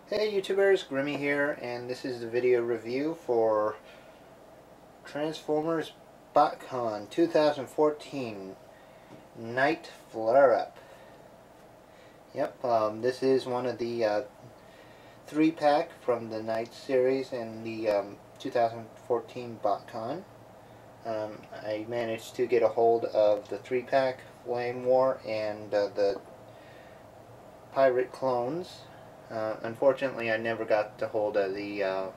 Hey YouTubers, Grimmy here, and this is the video review for Transformers Botcon 2014 Night Flareup. Yep, this is one of the 3-pack from the Night series in the 2014 Botcon. I managed to get a hold of the 3-pack Flame War and the Pirate clones. Unfortunately, I never got to hold of the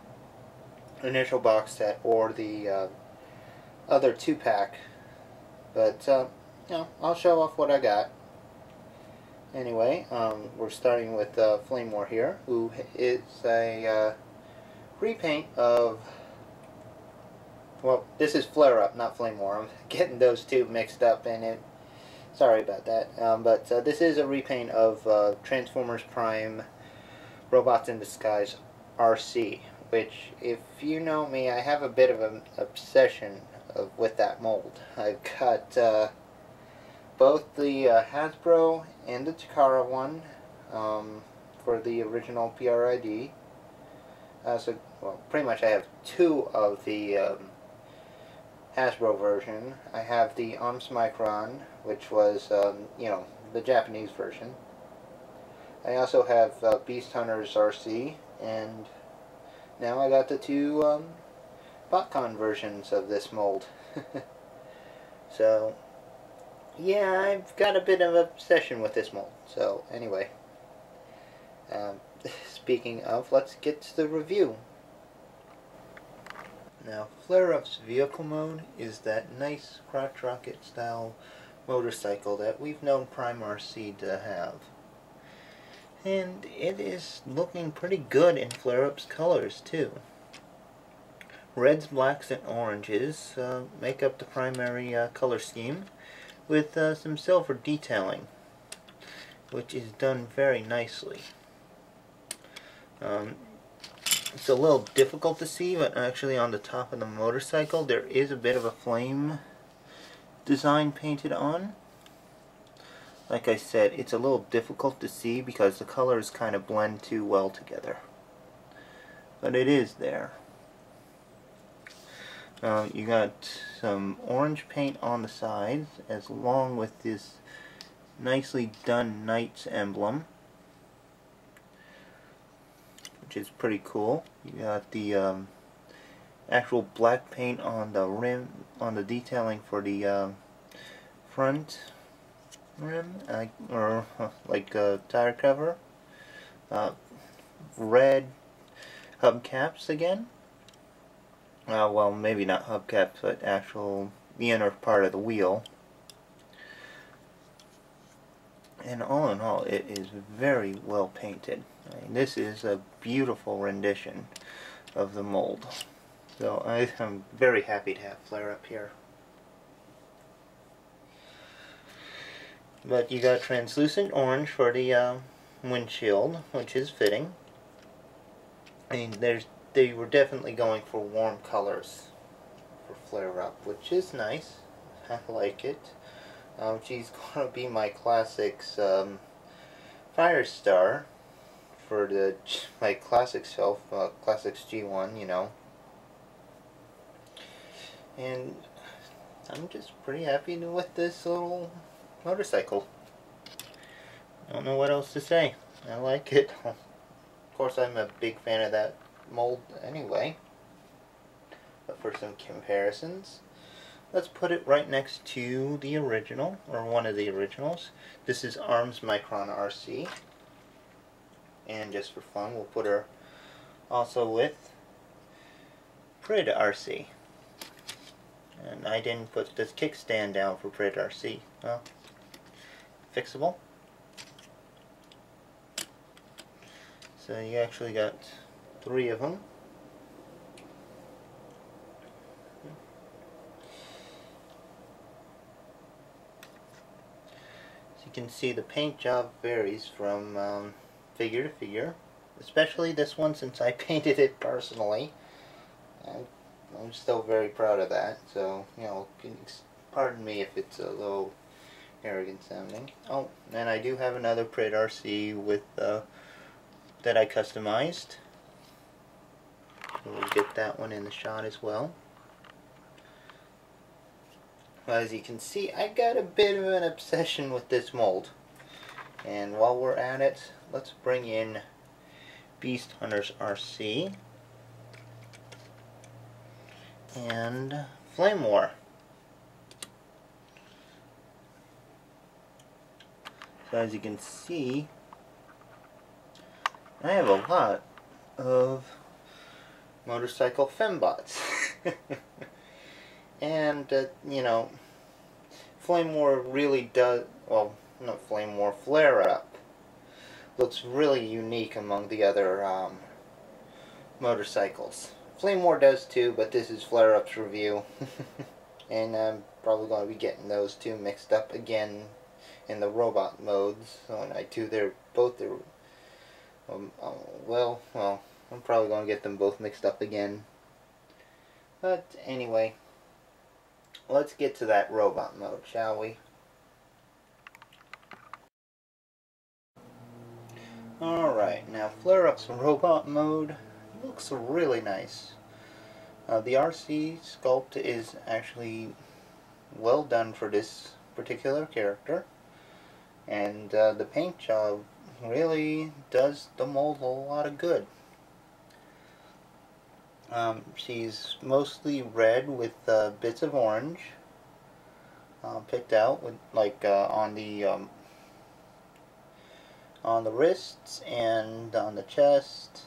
initial box set or the other 2-pack, but you know, I'll show off what I got. Anyway, we're starting with Flame War here, who is a repaint of, well, this is Flareup, not Flame War. I'm getting those two mixed up in it. Sorry about that. But this is a repaint of Transformers Prime Robots in Disguise RC, which, if you know me, I have a bit of an obsession with that mold. I've got both the Hasbro and the Takara one for the original PRID. So, well, pretty much I have two of the Hasbro version. I have the Arms Micron, which was, you know, the Japanese version. I also have Beast Hunters RC, and now I got the two Botcon versions of this mold. So, yeah, I've got a bit of an obsession with this mold. So, anyway, speaking of, let's get to the review. Now, Flareup's vehicle mode is that nice crotch rocket style motorcycle that we've known Prime RC to have. And it is looking pretty good in Flareup's colors too. Reds, blacks, and oranges make up the primary color scheme, with some silver detailing, which is done very nicely. It's a little difficult to see, but actually on the top of the motorcycle there is a bit of a flame design painted on. Like I said, it's a little difficult to see because the colors kind of blend too well together. But it is there. You got some orange paint on the sides, as along with this nicely done Knights emblem, which is pretty cool. You got the actual black paint on the rim, on the detailing for the front rim, or like a tire cover. Red hubcaps again. Well, maybe not hubcaps, but actual the inner part of the wheel. And all in all, it is very well painted. I mean, this is a beautiful rendition of the mold. So I'm very happy to have Flareup here. But you got translucent orange for the windshield, which is fitting. I mean, they were definitely going for warm colors for Flareup, which is nice. I like it. She's going to be my Classics Firestar for my Classics shelf, Classics G1, you know. And I'm just pretty happy with this little motorcycle. I don't know what else to say. I like it. Of course, I'm a big fan of that mold anyway. But for some comparisons, let's put it right next to the original, or one of the originals. This is Arms Micron RC. And just for fun, we'll put her also with Prid RC. And I didn't put this kickstand down for Prid RC. Well, fixable. So you actually got 3 of them. So you can see the paint job varies from figure to figure, especially this one, since I painted it personally. I'm still very proud of that, so, you know, pardon me if it's a little arrogant sounding. Oh, and I do have another Prid RC with that I customized. We'll get that one in the shot as well. Well, as you can see, I got a bit of an obsession with this mold. And while we're at it, let's bring in Beast Hunters RC and Flame War. So as you can see, I have a lot of motorcycle fembots. And, you know, Flame War really does, well, not Flame War, Flareup looks really unique among the other motorcycles. Flame War does too, but this is Flareup's review. And I'm probably going to be getting those two mixed up again in the robot modes. So when I do, they're both, well, I'm probably going to get them both mixed up again. But anyway, let's get to that robot mode, shall we? Alright, now Flareup's robot mode looks really nice. The RC sculpt is actually well done for this particular character. And the paint job really does the mold a lot of good. She's mostly red with bits of orange picked out, with like on the wrists and on the chest.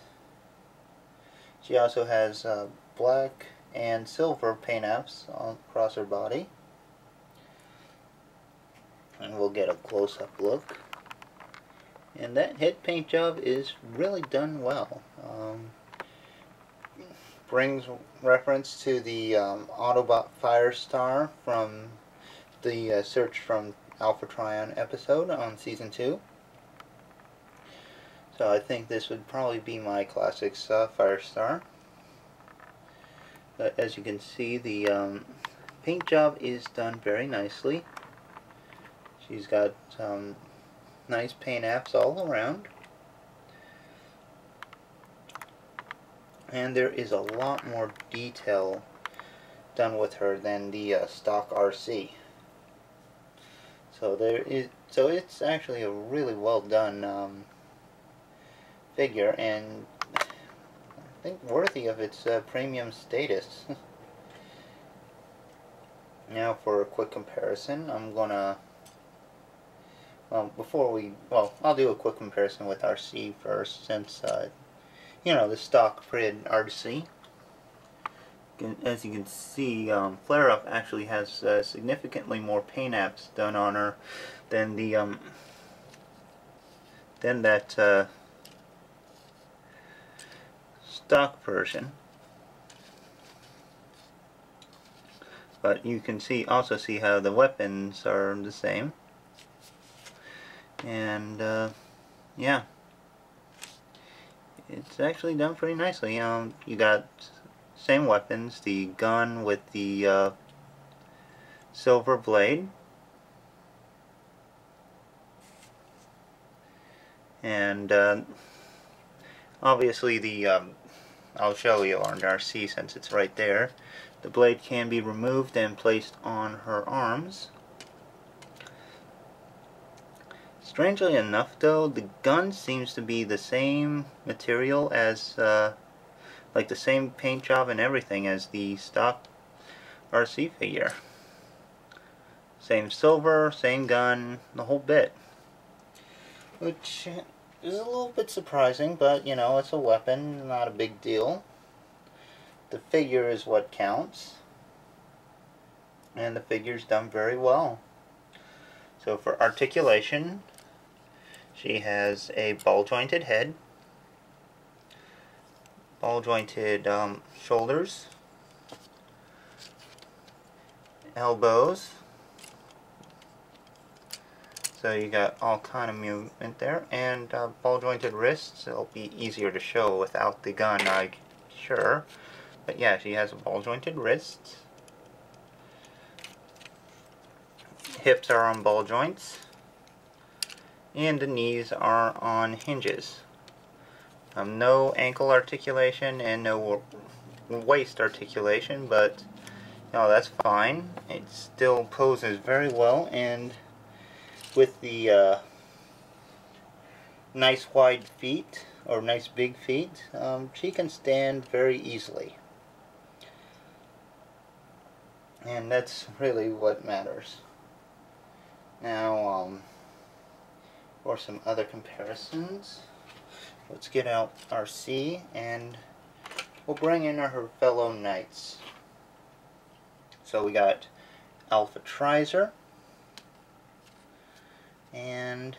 She also has black and silver paint apps across her body, and we'll get a close-up look. And that head paint job is really done well. Brings reference to the Autobot Firestar from the Search from Alpha Trion episode on Season 2. So I think this would probably be my Classics Firestar. But as you can see, the paint job is done very nicely. She's got nice paint apps all around. And there is a lot more detail done with her than the stock RC. So it's actually a really well done figure, and I think worthy of its premium status. Now for a quick comparison, I'm gonna I'll do a quick comparison with RC first, since you know, the stock Prid RC. As you can see, Flareup actually has significantly more paint apps done on her than the stock version. But you can also see how the weapons are the same. And yeah, it's actually done pretty nicely. You got same weapons, the gun with the silver blade, and obviously the I'll show you on RC since it's right there. The blade can be removed and placed on her arms. Strangely enough though, the gun seems to be the same material as, like the same paint job and everything as the stock RC figure. Same silver, same gun, the whole bit. Which is a little bit surprising, but you know, it's a weapon, not a big deal. The figure is what counts. And the figure's done very well. So for articulation, she has a ball-jointed head, ball-jointed shoulders, elbows. So you got all kind of movement there, and ball-jointed wrists. It'll be easier to show without the gun, I'm sure. But yeah, she has ball-jointed wrists. Hips are on ball joints, and the knees are on hinges. No ankle articulation and no waist articulation, but that's fine. It still poses very well, and with the nice wide feet, or nice big feet, she can stand very easily. And that's really what matters. Now, for some other comparisons, let's get out our C, and we'll bring in her fellow knights. So we got Alpha Trizer, and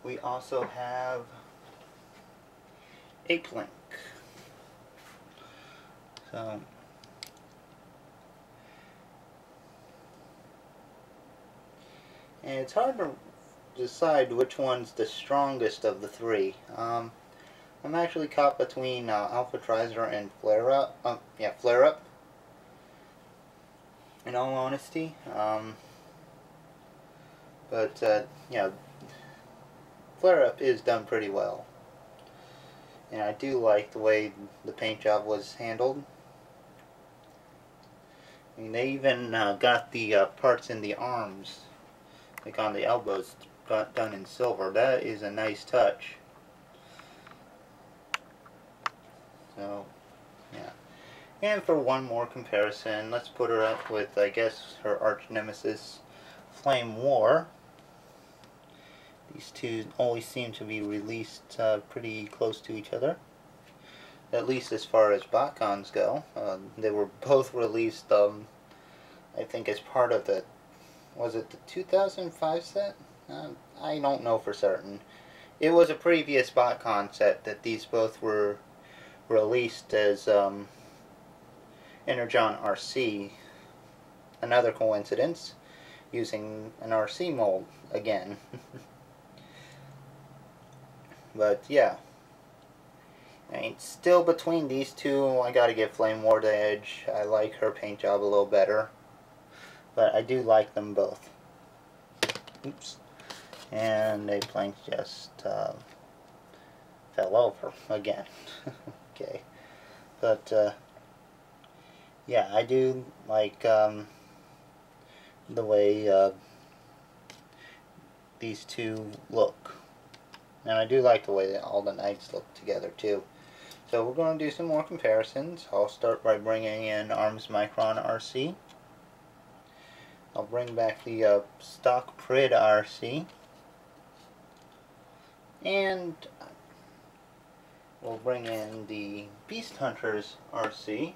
we also have Ape Link. So and it's hard to decide which one's the strongest of the three. I'm actually caught between Alpha Trizer and Flareup. Flareup. In all honesty, but Flareup is done pretty well, and I do like the way the paint job was handled. I mean, they even got the parts in the arms, like on the elbows, got done in silver. That is a nice touch. So, yeah. And for one more comparison, let's put her up with, I guess, her arch nemesis, Flame War. These two always seem to be released pretty close to each other, at least as far as Botcons go. They were both released, I think, as part of the, was it the 2005 set? I don't know for certain. It was a previous Botcon set that these both were released as Energon RC. Another coincidence, using an RC mold again. But yeah, I mean, still between these two, I gotta give Flame War the edge. I like her paint job a little better, but I do like them both. Oops. And a plank just fell over again. Okay. But yeah, I do like the way these two look. And I do like the way that all the knights look together too. So we're going to do some more comparisons. I'll start by bringing in Arms Micron RC. I'll bring back the stock Prid RC. And we'll bring in the Beast Hunters RC.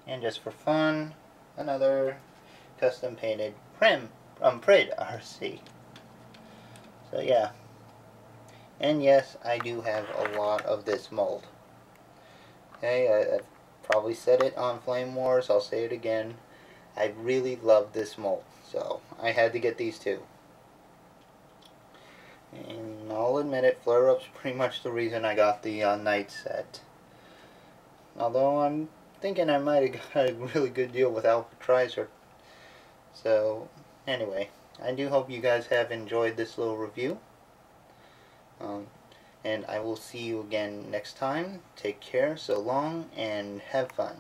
And just for fun, another custom painted Prid RC. So yeah, and yes, I do have a lot of this mold. Okay, I've probably said it on Flame Wars, I'll say it again. I really love this mold, so I had to get these two. And I'll admit it, Flareup's pretty much the reason I got the Knight set. Although I'm thinking I might have got a really good deal with Alpha Trizer. So, anyway. I do hope you guys have enjoyed this little review. And I will see you again next time. Take care, so long, and have fun.